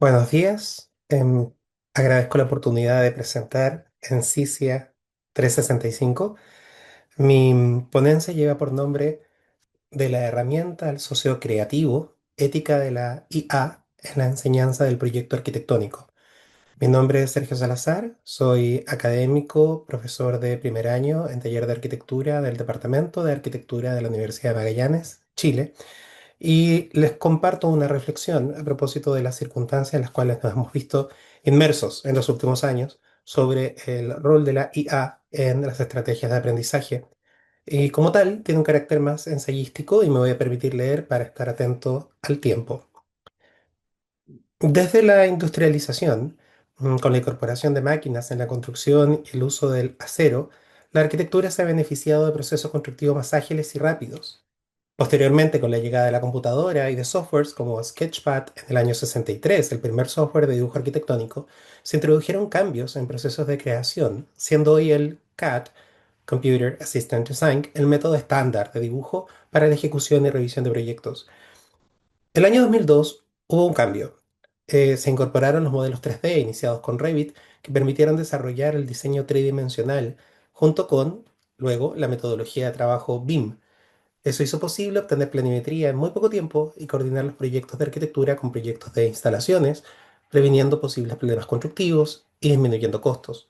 Buenos días. Agradezco la oportunidad de presentar en CICIA 365. Mi ponencia lleva por nombre de la herramienta al socio creativo, ética de la IA en la enseñanza del proyecto arquitectónico. Mi nombre es Sergio Salazar, soy académico, profesor de primer año en taller de arquitectura del Departamento de Arquitectura de la Universidad de Magallanes, Chile. Y les comparto una reflexión a propósito de las circunstancias en las cuales nos hemos visto inmersos en los últimos años sobre el rol de la IA en las estrategias de aprendizaje. Y como tal, tiene un carácter más ensayístico y me voy a permitir leer para estar atento al tiempo. Desde la industrialización, con la incorporación de máquinas en la construcción y el uso del acero, la arquitectura se ha beneficiado de procesos constructivos más ágiles y rápidos. Posteriormente, con la llegada de la computadora y de softwares como Sketchpad en el año 63, el primer software de dibujo arquitectónico, se introdujeron cambios en procesos de creación, siendo hoy el CAD, Computer Assisted Design, el método estándar de dibujo para la ejecución y revisión de proyectos. El año 2002 hubo un cambio. Se incorporaron los modelos 3D iniciados con Revit que permitieron desarrollar el diseño tridimensional junto con, luego, la metodología de trabajo BIM. Eso hizo posible obtener planimetría en muy poco tiempo y coordinar los proyectos de arquitectura con proyectos de instalaciones, previniendo posibles problemas constructivos y disminuyendo costos.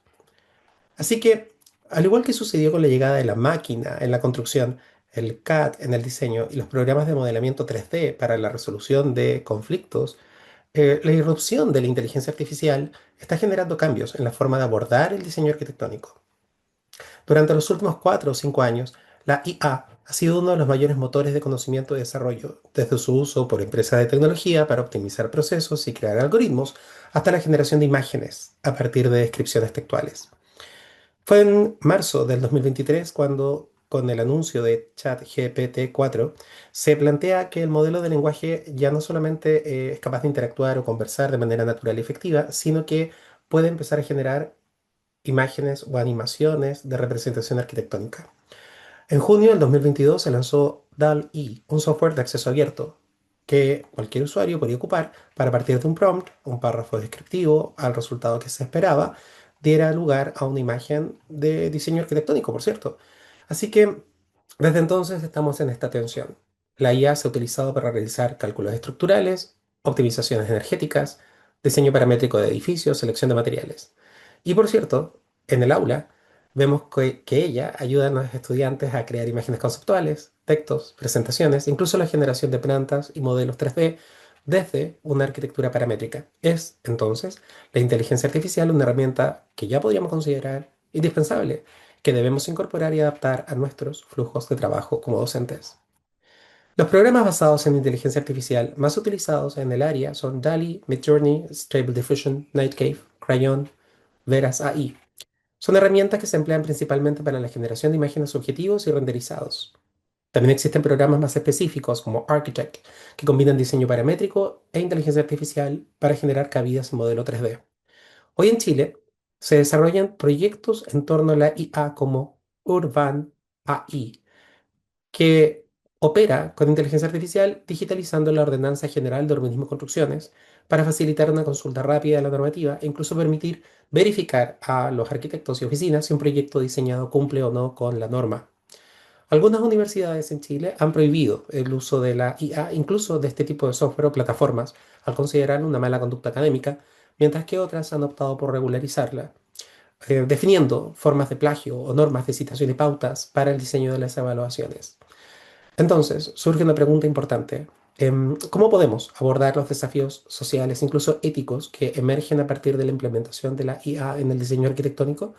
Así que, al igual que sucedió con la llegada de la máquina en la construcción, el CAD en el diseño y los programas de modelamiento 3D para la resolución de conflictos, la irrupción de la inteligencia artificial está generando cambios en la forma de abordar el diseño arquitectónico. Durante los últimos 4 o 5 años, la IA ha sido uno de los mayores motores de conocimiento y desarrollo, desde su uso por empresas de tecnología para optimizar procesos y crear algoritmos, hasta la generación de imágenes a partir de descripciones textuales. Fue en marzo del 2023 cuando, con el anuncio de ChatGPT 4, se plantea que el modelo de lenguaje ya no solamente es capaz de interactuar o conversar de manera natural y efectiva, sino que puede empezar a generar imágenes o animaciones de representación arquitectónica. En junio del 2022 se lanzó DALL-E, un software de acceso abierto que cualquier usuario podía ocupar para, a partir de un prompt, un párrafo descriptivo al resultado que se esperaba, diera lugar a una imagen de diseño arquitectónico, por cierto. Así que desde entonces estamos en esta tensión. La IA se ha utilizado para realizar cálculos estructurales, optimizaciones energéticas, diseño paramétrico de edificios, selección de materiales. Y por cierto, en el aula vemos que ella ayuda a los estudiantes a crear imágenes conceptuales, textos, presentaciones, incluso la generación de plantas y modelos 3D desde una arquitectura paramétrica. Es, entonces, la inteligencia artificial una herramienta que ya podríamos considerar indispensable, que debemos incorporar y adaptar a nuestros flujos de trabajo como docentes. Los programas basados en inteligencia artificial más utilizados en el área son DALL-E, Midjourney, Stable Diffusion, Nightcave, Crayon, Veras AI. Son herramientas que se emplean principalmente para la generación de imágenes objetivos y renderizados. También existen programas más específicos como Architect, que combinan diseño paramétrico e inteligencia artificial para generar cabidas en modelo 3D. Hoy en Chile se desarrollan proyectos en torno a la IA como Urban AI, que opera con inteligencia artificial digitalizando la Ordenanza General de Urbanismo y Construcciones para facilitar una consulta rápida de la normativa e incluso permitir verificar a los arquitectos y oficinas si un proyecto diseñado cumple o no con la norma. Algunas universidades en Chile han prohibido el uso de la IA, incluso de este tipo de software o plataformas, al considerar una mala conducta académica, mientras que otras han optado por regularizarla, definiendo formas de plagio o normas de citación y pautas para el diseño de las evaluaciones. Entonces, surge una pregunta importante. ¿Cómo podemos abordar los desafíos sociales, incluso éticos, que emergen a partir de la implementación de la IA en el diseño arquitectónico?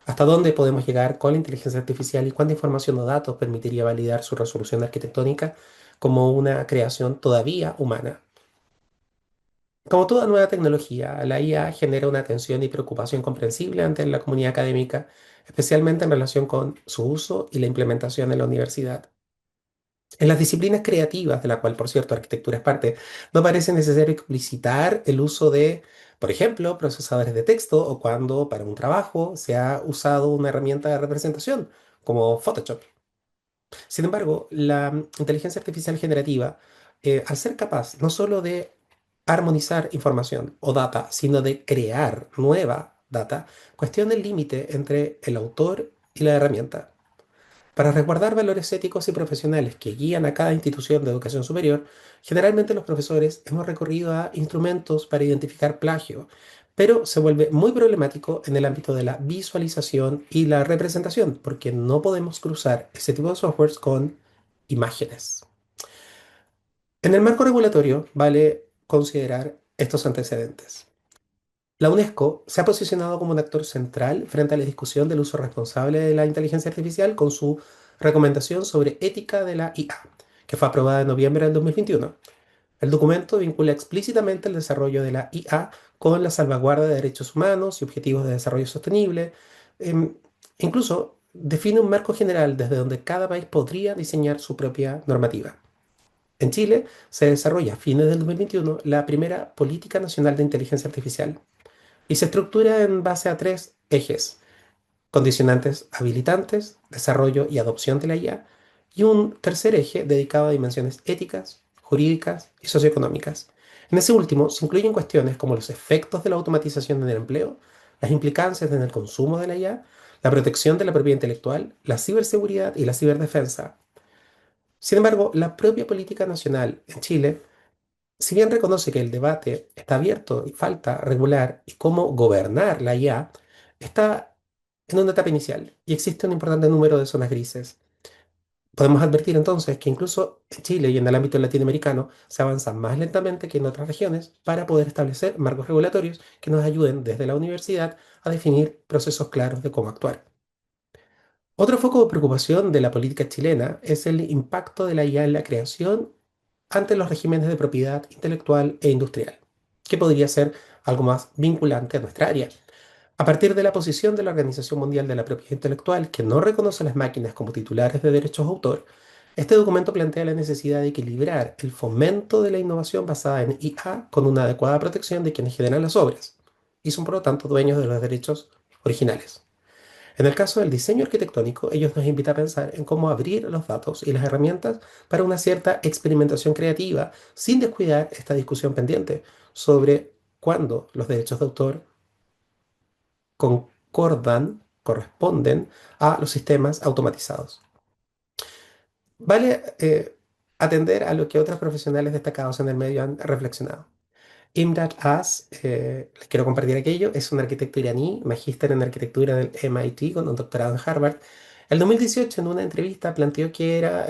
¿Hasta dónde podemos llegar con la inteligencia artificial y cuánta información o datos permitiría validar su resolución arquitectónica como una creación todavía humana? Como toda nueva tecnología, la IA genera una atención y preocupación comprensible ante la comunidad académica, especialmente en relación con su uso y la implementación en la universidad. En las disciplinas creativas, de la cual, por cierto, arquitectura es parte, no parece necesario explicitar el uso de, por ejemplo, procesadores de texto o cuando para un trabajo se ha usado una herramienta de representación, como Photoshop. Sin embargo, la inteligencia artificial generativa, al ser capaz no solo de armonizar información o data, sino de crear nueva data, cuestiona el límite entre el autor y la herramienta. Para resguardar valores éticos y profesionales que guían a cada institución de educación superior, generalmente los profesores hemos recurrido a instrumentos para identificar plagio, pero se vuelve muy problemático en el ámbito de la visualización y la representación, porque no podemos cruzar ese tipo de softwares con imágenes. En el marco regulatorio, vale considerar estos antecedentes. La UNESCO se ha posicionado como un actor central frente a la discusión del uso responsable de la inteligencia artificial con su recomendación sobre ética de la IA, que fue aprobada en noviembre del 2021. El documento vincula explícitamente el desarrollo de la IA con la salvaguarda de derechos humanos y objetivos de desarrollo sostenible. Em, Incluso define un marco general desde donde cada país podría diseñar su propia normativa. En Chile se desarrolla a fines del 2021 la primera Política Nacional de Inteligencia Artificial y se estructura en base a tres ejes: condicionantes habilitantes, desarrollo y adopción de la IA, y un tercer eje dedicado a dimensiones éticas, jurídicas y socioeconómicas. En ese último se incluyen cuestiones como los efectos de la automatización en el empleo, las implicancias en el consumo de la IA, la protección de la propiedad intelectual, la ciberseguridad y la ciberdefensa. Sin embargo, la propia política nacional en Chile, si bien reconoce que el debate está abierto y falta regular y cómo gobernar la IA, está en una etapa inicial y existe un importante número de zonas grises. Podemos advertir entonces que incluso en Chile y en el ámbito latinoamericano se avanza más lentamente que en otras regiones para poder establecer marcos regulatorios que nos ayuden desde la universidad a definir procesos claros de cómo actuar. Otro foco de preocupación de la política chilena es el impacto de la IA en la creación ante los regímenes de propiedad intelectual e industrial, que podría ser algo más vinculante a nuestra área. A partir de la posición de la Organización Mundial de la Propiedad Intelectual, que no reconoce a las máquinas como titulares de derechos de autor, este documento plantea la necesidad de equilibrar el fomento de la innovación basada en IA con una adecuada protección de quienes generan las obras y son por lo tanto dueños de los derechos originales. En el caso del diseño arquitectónico, ellos nos invitan a pensar en cómo abrir los datos y las herramientas para una cierta experimentación creativa, sin descuidar esta discusión pendiente sobre cuándo los derechos de autor corresponden a los sistemas automatizados. Vale atender a lo que otros profesionales destacados en el medio han reflexionado. Imdat As, les quiero compartir aquello, es un arquitecto iraní, magíster en arquitectura del MIT con un doctorado en Harvard. El 2018, en una entrevista, planteó que era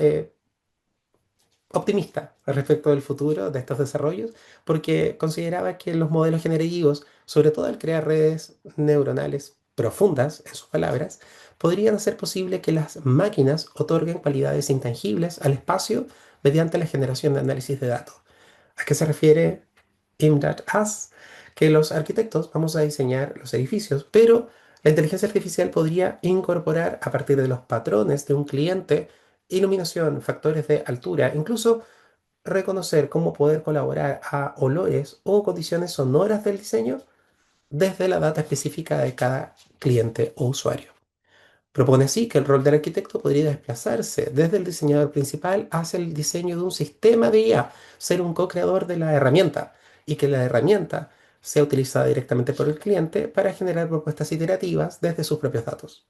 optimista al respecto del futuro de estos desarrollos, porque consideraba que los modelos generativos, sobre todo al crear redes neuronales profundas, en sus palabras, podrían hacer posible que las máquinas otorguen cualidades intangibles al espacio mediante la generación de análisis de datos. ¿A qué se refiere Imdat As? Que los arquitectos vamos a diseñar los edificios, pero la inteligencia artificial podría incorporar a partir de los patrones de un cliente iluminación, factores de altura, incluso reconocer cómo poder colaborar a olores o condiciones sonoras del diseño desde la data específica de cada cliente o usuario. Propone así que el rol del arquitecto podría desplazarse desde el diseñador principal hacia el diseño de un sistema de IA, ser un co-creador de la herramienta y que la herramienta sea utilizada directamente por el cliente para generar propuestas iterativas desde sus propios datos.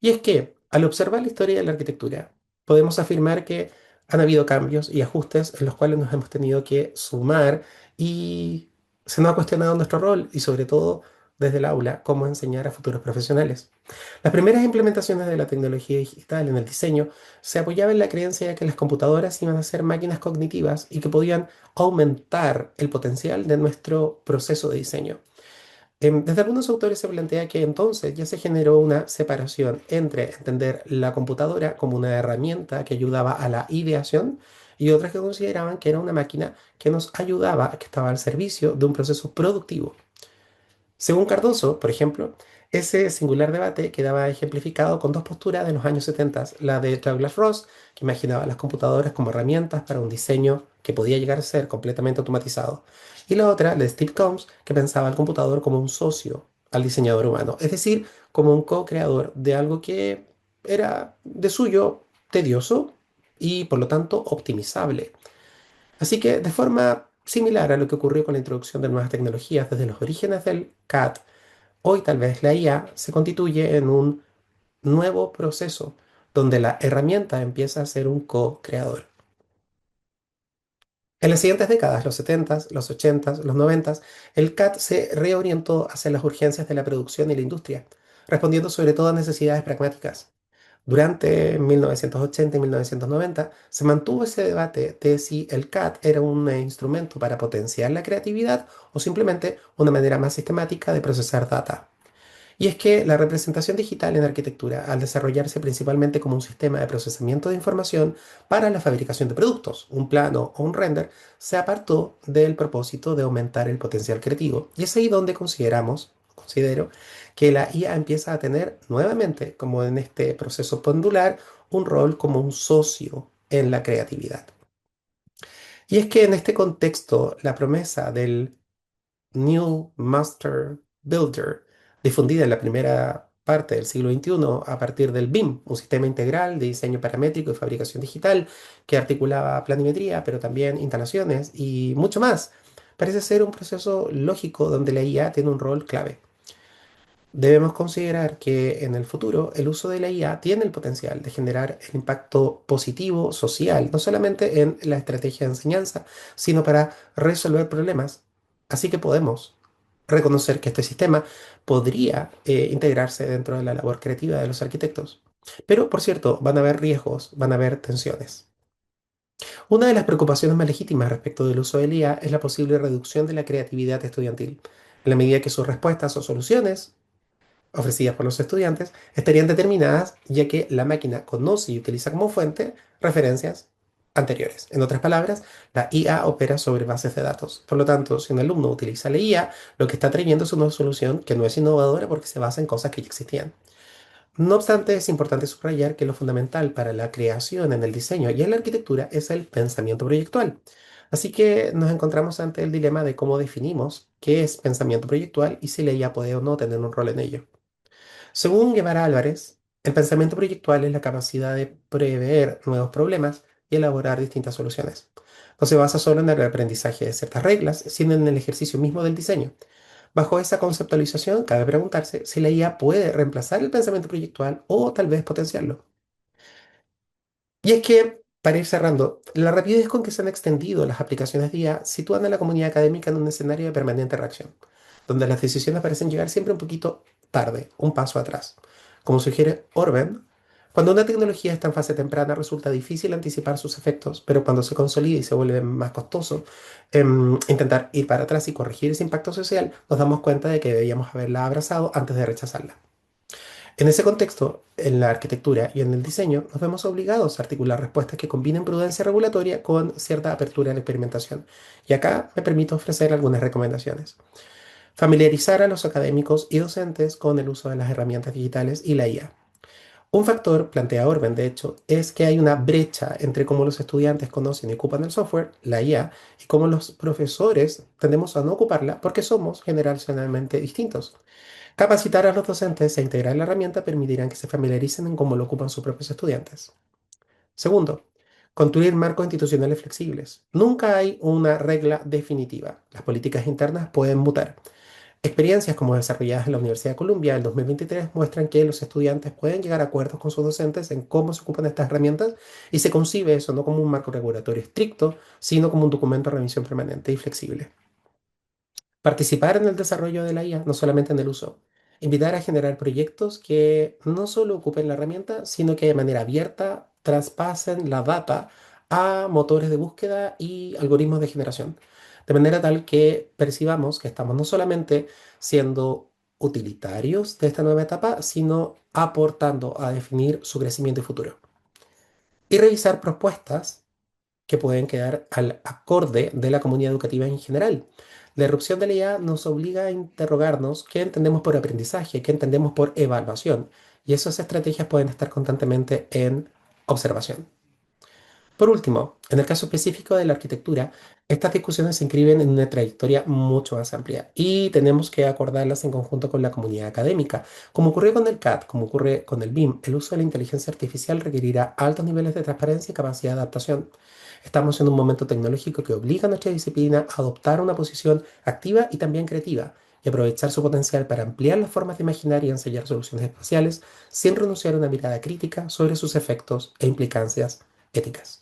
Y es que, al observar la historia de la arquitectura, podemos afirmar que han habido cambios y ajustes en los cuales nos hemos tenido que sumar y se nos ha cuestionado nuestro rol y sobre todo desde el aula cómo enseñar a futuros profesionales. Las primeras implementaciones de la tecnología digital en el diseño se apoyaban en la creencia de que las computadoras iban a ser máquinas cognitivas y que podían aumentar el potencial de nuestro proceso de diseño. Desde algunos autores se plantea que entonces ya se generó una separación entre entender la computadora como una herramienta que ayudaba a la ideación y otras que consideraban que era una máquina que nos ayudaba, que estaba al servicio de un proceso productivo. Según Cardoso, por ejemplo, ese singular debate quedaba ejemplificado con dos posturas de los años 70, la de Douglas Ross, que imaginaba las computadoras como herramientas para un diseño que podía llegar a ser completamente automatizado, y la otra, la de Steve Combs, que pensaba al computador como un socio al diseñador humano, es decir, como un co-creador de algo que era de suyo tedioso y por lo tanto optimizable. Así que de forma similar a lo que ocurrió con la introducción de nuevas tecnologías desde los orígenes del CAD, hoy tal vez la IA se constituye en un nuevo proceso donde la herramienta empieza a ser un co-creador. En las siguientes décadas, los 70s, los 80s, los 90s, el CAD se reorientó hacia las urgencias de la producción y la industria, respondiendo sobre todo a necesidades pragmáticas. Durante 1980 y 1990 se mantuvo ese debate de si el CAD era un instrumento para potenciar la creatividad o simplemente una manera más sistemática de procesar data. Y es que la representación digital en arquitectura, al desarrollarse principalmente como un sistema de procesamiento de información para la fabricación de productos, un plano o un render, se apartó del propósito de aumentar el potencial creativo. Y es ahí donde considero, que la IA empieza a tener nuevamente, como en este proceso pendular, un rol como un socio en la creatividad. Y es que en este contexto, la promesa del New Master Builder, difundida en la primera parte del siglo XXI a partir del BIM, un sistema integral de diseño paramétrico y fabricación digital que articulaba planimetría, pero también instalaciones y mucho más. Parece ser un proceso lógico donde la IA tiene un rol clave. Debemos considerar que en el futuro el uso de la IA tiene el potencial de generar el impacto positivo social, no solamente en la estrategia de enseñanza, sino para resolver problemas. Así que podemos reconocer que este sistema podría integrarse dentro de la labor creativa de los arquitectos. Pero, por cierto, van a haber riesgos, van a haber tensiones. Una de las preocupaciones más legítimas respecto del uso del IA es la posible reducción de la creatividad estudiantil, en la medida que sus respuestas o soluciones ofrecidas por los estudiantes estarían determinadas ya que la máquina conoce y utiliza como fuente referencias anteriores. En otras palabras, la IA opera sobre bases de datos. Por lo tanto, si un alumno utiliza la IA, lo que está trayendo es una solución que no es innovadora porque se basa en cosas que ya existían. No obstante, es importante subrayar que lo fundamental para la creación en el diseño y en la arquitectura es el pensamiento proyectual. Así que nos encontramos ante el dilema de cómo definimos qué es pensamiento proyectual y si la IA puede o no tener un rol en ello. Según Guevara Álvarez, el pensamiento proyectual es la capacidad de prever nuevos problemas y elaborar distintas soluciones. No se basa solo en el aprendizaje de ciertas reglas, sino en el ejercicio mismo del diseño. Bajo esa conceptualización, cabe preguntarse si la IA puede reemplazar el pensamiento proyectual o tal vez potenciarlo. Y es que, para ir cerrando, la rapidez con que se han extendido las aplicaciones de IA sitúan a la comunidad académica en un escenario de permanente reacción, donde las decisiones parecen llegar siempre un poquito tarde, un paso atrás. Como sugiere Orben, cuando una tecnología está en fase temprana resulta difícil anticipar sus efectos, pero cuando se consolida y se vuelve más costoso, intentar ir para atrás y corregir ese impacto social, nos damos cuenta de que debíamos haberla abrazado antes de rechazarla. En ese contexto, en la arquitectura y en el diseño, nos vemos obligados a articular respuestas que combinen prudencia regulatoria con cierta apertura en la experimentación. Y acá me permito ofrecer algunas recomendaciones. Familiarizar a los académicos y docentes con el uso de las herramientas digitales y la IA. Un factor, plantea Orben, de hecho, es que hay una brecha entre cómo los estudiantes conocen y ocupan el software, la IA, y cómo los profesores tendemos a no ocuparla porque somos generacionalmente distintos. Capacitar a los docentes e integrar la herramienta permitirán que se familiaricen en cómo lo ocupan sus propios estudiantes. Segundo, construir marcos institucionales flexibles. Nunca hay una regla definitiva. Las políticas internas pueden mutar. Experiencias como desarrolladas en la Universidad de Columbia en 2023 muestran que los estudiantes pueden llegar a acuerdos con sus docentes en cómo se ocupan estas herramientas y se concibe eso no como un marco regulatorio estricto, sino como un documento de revisión permanente y flexible. Participar en el desarrollo de la IA, no solamente en el uso. Invitar a generar proyectos que no solo ocupen la herramienta, sino que de manera abierta traspasen la data a motores de búsqueda y algoritmos de generación. De manera tal que percibamos que estamos no solamente siendo utilitarios de esta nueva etapa, sino aportando a definir su crecimiento y futuro. Y revisar propuestas que pueden quedar al acorde de la comunidad educativa en general. La erupción de la IA nos obliga a interrogarnos qué entendemos por aprendizaje, qué entendemos por evaluación, y esas estrategias pueden estar constantemente en observación. Por último, en el caso específico de la arquitectura, estas discusiones se inscriben en una trayectoria mucho más amplia y tenemos que acordarlas en conjunto con la comunidad académica. Como ocurrió con el CAD, como ocurre con el BIM, el uso de la inteligencia artificial requerirá altos niveles de transparencia y capacidad de adaptación. Estamos en un momento tecnológico que obliga a nuestra disciplina a adoptar una posición activa y también creativa y aprovechar su potencial para ampliar las formas de imaginar y ensayar soluciones espaciales sin renunciar a una mirada crítica sobre sus efectos e implicancias éticas.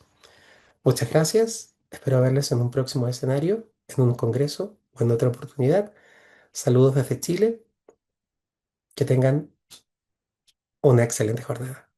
Muchas gracias. Espero verles en un próximo escenario, en un congreso o en otra oportunidad. Saludos desde Chile. Que tengan una excelente jornada.